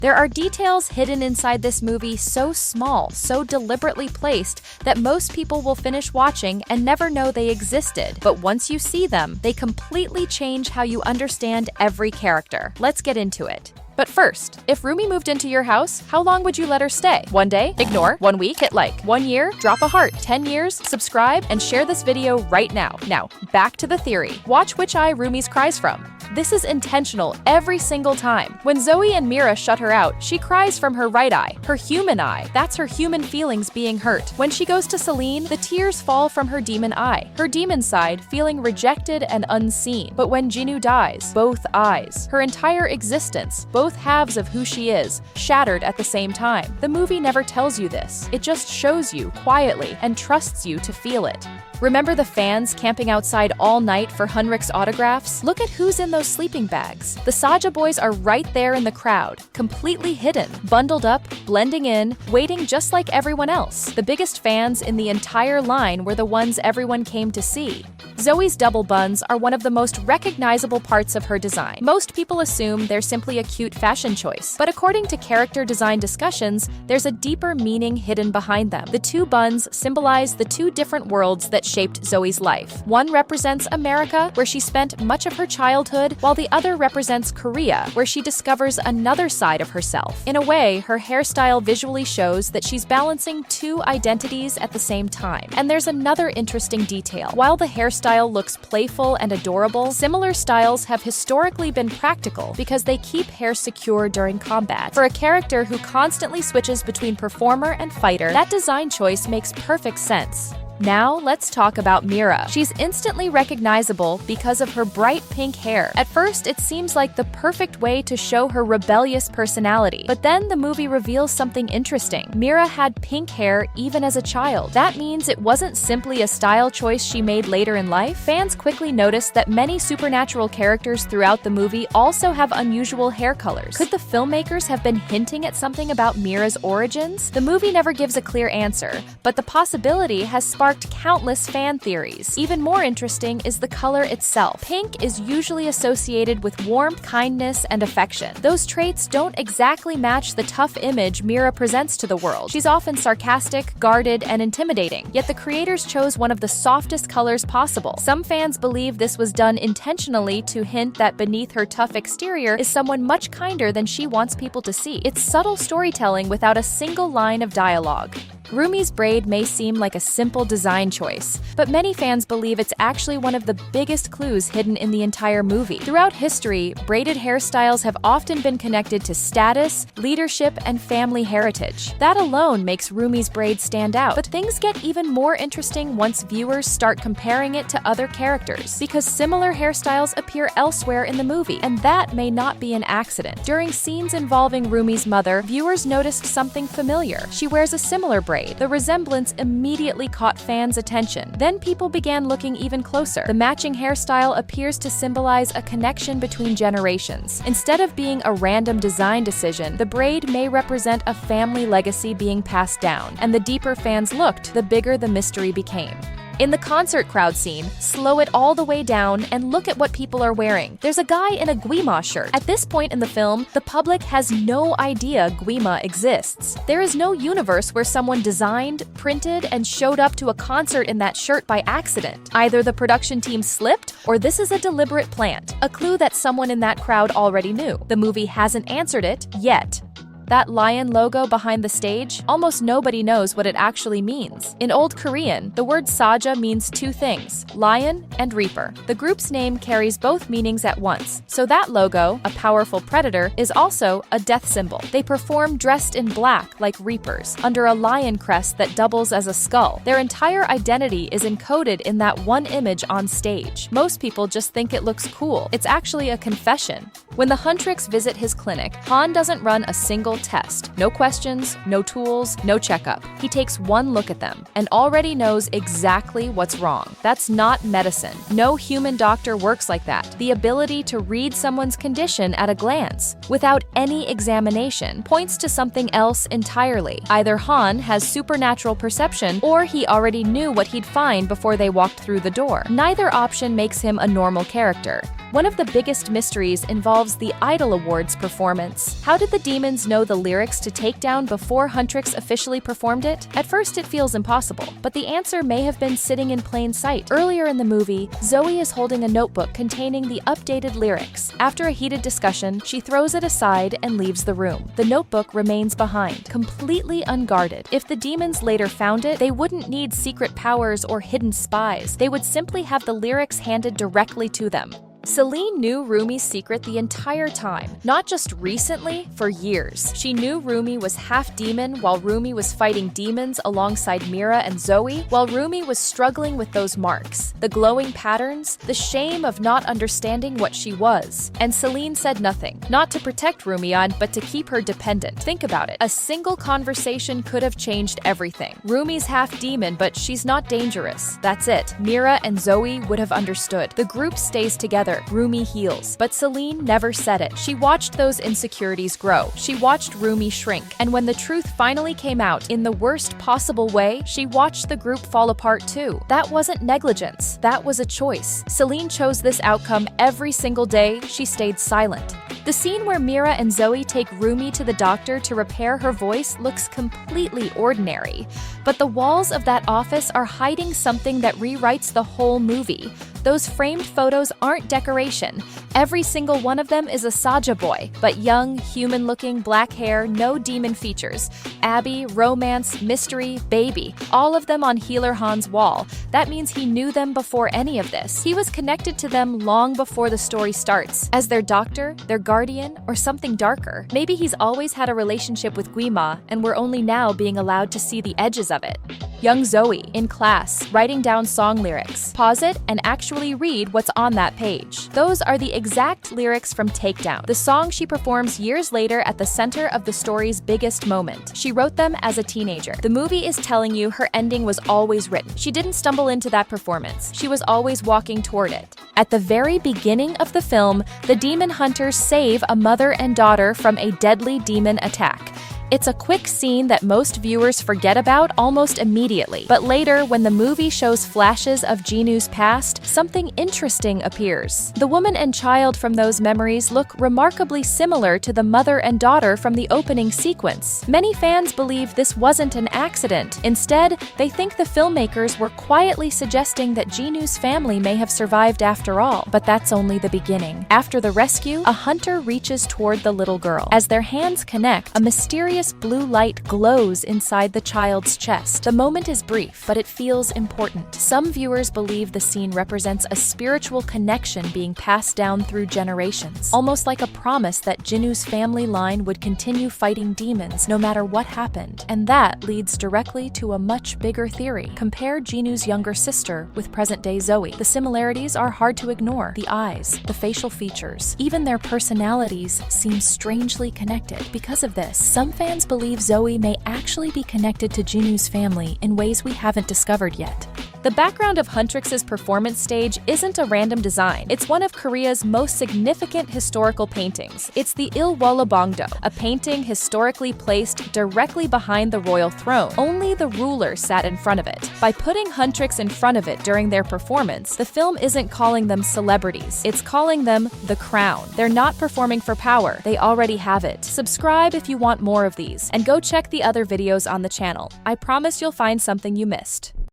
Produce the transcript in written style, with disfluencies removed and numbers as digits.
There are details hidden inside this movie so small, so deliberately placed, that most people will finish watching and never know they existed. But once you see them, they completely change how you understand every character. Let's get into it. But first, if Rumi moved into your house, how long would you let her stay? 1 day? Ignore. 1 week? Hit like. 1 year? Drop a heart. 10 years? Subscribe and share this video right now. Now, back to the theory. Watch which eye Rumi's cries from. This is intentional every single time. When Zoe and Meera shut her out, she cries from her right eye, her human eye. That's her human feelings being hurt. When she goes to Seline, the tears fall from her demon eye, her demon side feeling rejected and unseen. But when Jinu dies, both eyes, her entire existence, both halves of who she is, shattered at the same time. The movie never tells you this. It just shows you quietly and trusts you to feel it. Remember the fans camping outside all night for Hunrik's autographs? Look at who's in those sleeping bags. The Saja boys are right there in the crowd, completely hidden, bundled up, blending in, waiting just like everyone else. The biggest fans in the entire line were the ones everyone came to see. Zoe's double buns are one of the most recognizable parts of her design. Most people assume they're simply a cute fashion choice, but according to character design discussions, there's a deeper meaning hidden behind them. The two buns symbolize the two different worlds that shaped Zoe's life. One represents America, where she spent much of her childhood, while the other represents Korea, where she discovers another side of herself. In a way, her hairstyle visually shows that she's balancing two identities at the same time. And there's another interesting detail. While the hairstyle looks playful and adorable, similar styles have historically been practical because they keep hair secure during combat. For a character who constantly switches between performer and fighter, that design choice makes perfect sense. Now, let's talk about Meera. She's instantly recognizable because of her bright pink hair. At first, it seems like the perfect way to show her rebellious personality. But then the movie reveals something interesting. Meera had pink hair even as a child. That means it wasn't simply a style choice she made later in life. Fans quickly noticed that many supernatural characters throughout the movie also have unusual hair colors. Could the filmmakers have been hinting at something about Meera's origins? The movie never gives a clear answer, but the possibility has sparked countless fan theories. Even more interesting is the color itself. Pink is usually associated with warmth, kindness, and affection. Those traits don't exactly match the tough image Meera presents to the world. She's often sarcastic, guarded, and intimidating, yet the creators chose one of the softest colors possible. Some fans believe this was done intentionally to hint that beneath her tough exterior is someone much kinder than she wants people to see. It's subtle storytelling without a single line of dialogue. Rumi's braid may seem like a simple design choice, but many fans believe it's actually one of the biggest clues hidden in the entire movie. Throughout history, braided hairstyles have often been connected to status, leadership, and family heritage. That alone makes Rumi's braid stand out. But things get even more interesting once viewers start comparing it to other characters, because similar hairstyles appear elsewhere in the movie, and that may not be an accident. During scenes involving Rumi's mother, viewers noticed something familiar. She wears a similar braid. The resemblance immediately caught fans' attention. Then people began looking even closer. The matching hairstyle appears to symbolize a connection between generations. Instead of being a random design decision, the braid may represent a family legacy being passed down. And the deeper fans looked, the bigger the mystery became. In the concert crowd scene, slow it all the way down and look at what people are wearing. There's a guy in a Guima shirt. At this point in the film, the public has no idea Guima exists. There is no universe where someone designed, printed, and showed up to a concert in that shirt by accident. Either the production team slipped, or this is a deliberate plant, a clue that someone in that crowd already knew. The movie hasn't answered it yet. That lion logo behind the stage, almost nobody knows what it actually means. In Old Korean, the word saja means two things, lion and reaper. The group's name carries both meanings at once, so that logo, a powerful predator, is also a death symbol. They perform dressed in black like reapers, under a lion crest that doubles as a skull. Their entire identity is encoded in that one image on stage. Most people just think it looks cool. It's actually a confession. When the Huntrix visit his clinic, Han doesn't run a single test. No questions, no tools, no checkup. He takes one look at them and already knows exactly what's wrong. That's not medicine. No human doctor works like that. The ability to read someone's condition at a glance, without any examination, points to something else entirely. Either Han has supernatural perception, or he already knew what he'd find before they walked through the door. Neither option makes him a normal character. One of the biggest mysteries involves the Idol Awards performance. How did the demons know the lyrics to Takedown before Huntrix officially performed it? At first it feels impossible, but the answer may have been sitting in plain sight. Earlier in the movie, Zoe is holding a notebook containing the updated lyrics. After a heated discussion, she throws it aside and leaves the room. The notebook remains behind, completely unguarded. If the demons later found it, they wouldn't need secret powers or hidden spies. They would simply have the lyrics handed directly to them. Seline knew Rumi's secret the entire time, not just recently, for years. She knew Rumi was half demon while Rumi was fighting demons alongside Meera and Zoe, while Rumi was struggling with those marks, the glowing patterns, the shame of not understanding what she was. And Seline said nothing, not to protect Rumian, but to keep her dependent. Think about it. A single conversation could have changed everything. Rumi's half demon, but she's not dangerous. That's it. Meera and Zoe would have understood. The group stays together. Rumi heals, but Seline never said it. She watched those insecurities grow. She watched Rumi shrink, and when the truth finally came out in the worst possible way, she watched the group fall apart too. That wasn't negligence. That was a choice. Seline chose this outcome every single day. She stayed silent. The scene where Meera and Zoe take Rumi to the doctor to repair her voice looks completely ordinary, but the walls of that office are hiding something that rewrites the whole movie. Those framed photos aren't decoration. Every single one of them is a Saja boy, but young, human-looking, black hair, no demon features. Abby, romance, mystery, baby, all of them on Healer Han's wall. That means he knew them before any of this. He was connected to them long before the story starts, as their doctor, their guardian, or something darker. Maybe he's always had a relationship with Guima, and we're only now being allowed to see the edges of it. Young Zoe, in class, writing down song lyrics. Pause it and actually read what's on that page. Those are the exact lyrics from Takedown, the song she performs years later at the center of the story's biggest moment. She wrote them as a teenager. The movie is telling you her ending was always written. She didn't stumble into that performance. She was always walking toward it. At the very beginning of the film, the demon hunters save a mother and daughter from a deadly demon attack. It's a quick scene that most viewers forget about almost immediately. But later, when the movie shows flashes of Jinu's past, something interesting appears. The woman and child from those memories look remarkably similar to the mother and daughter from the opening sequence. Many fans believe this wasn't an accident. Instead, they think the filmmakers were quietly suggesting that Jinu's family may have survived after all. But that's only the beginning. After the rescue, a hunter reaches toward the little girl. As their hands connect, a mysterious blue light glows inside the child's chest. The moment is brief, but it feels important. Some viewers believe the scene represents a spiritual connection being passed down through generations, almost like a promise that Jinu's family line would continue fighting demons no matter what happened. And that leads directly to a much bigger theory. Compare Jinu's younger sister with present-day Zoe. The similarities are hard to ignore. The eyes, the facial features, even their personalities seem strangely connected. Because of this, some fans believe Zoe may actually be connected to Jinu's family in ways we haven't discovered yet. The background of Huntrix's performance stage isn't a random design. It's one of Korea's most significant historical paintings. It's the Ilwalabongdo, a painting historically placed directly behind the royal throne. Only the ruler sat in front of it. By putting Huntrix in front of it during their performance, the film isn't calling them celebrities. It's calling them the crown. They're not performing for power. They already have it. Subscribe if you want more of these, and go check the other videos on the channel. I promise you'll find something you missed.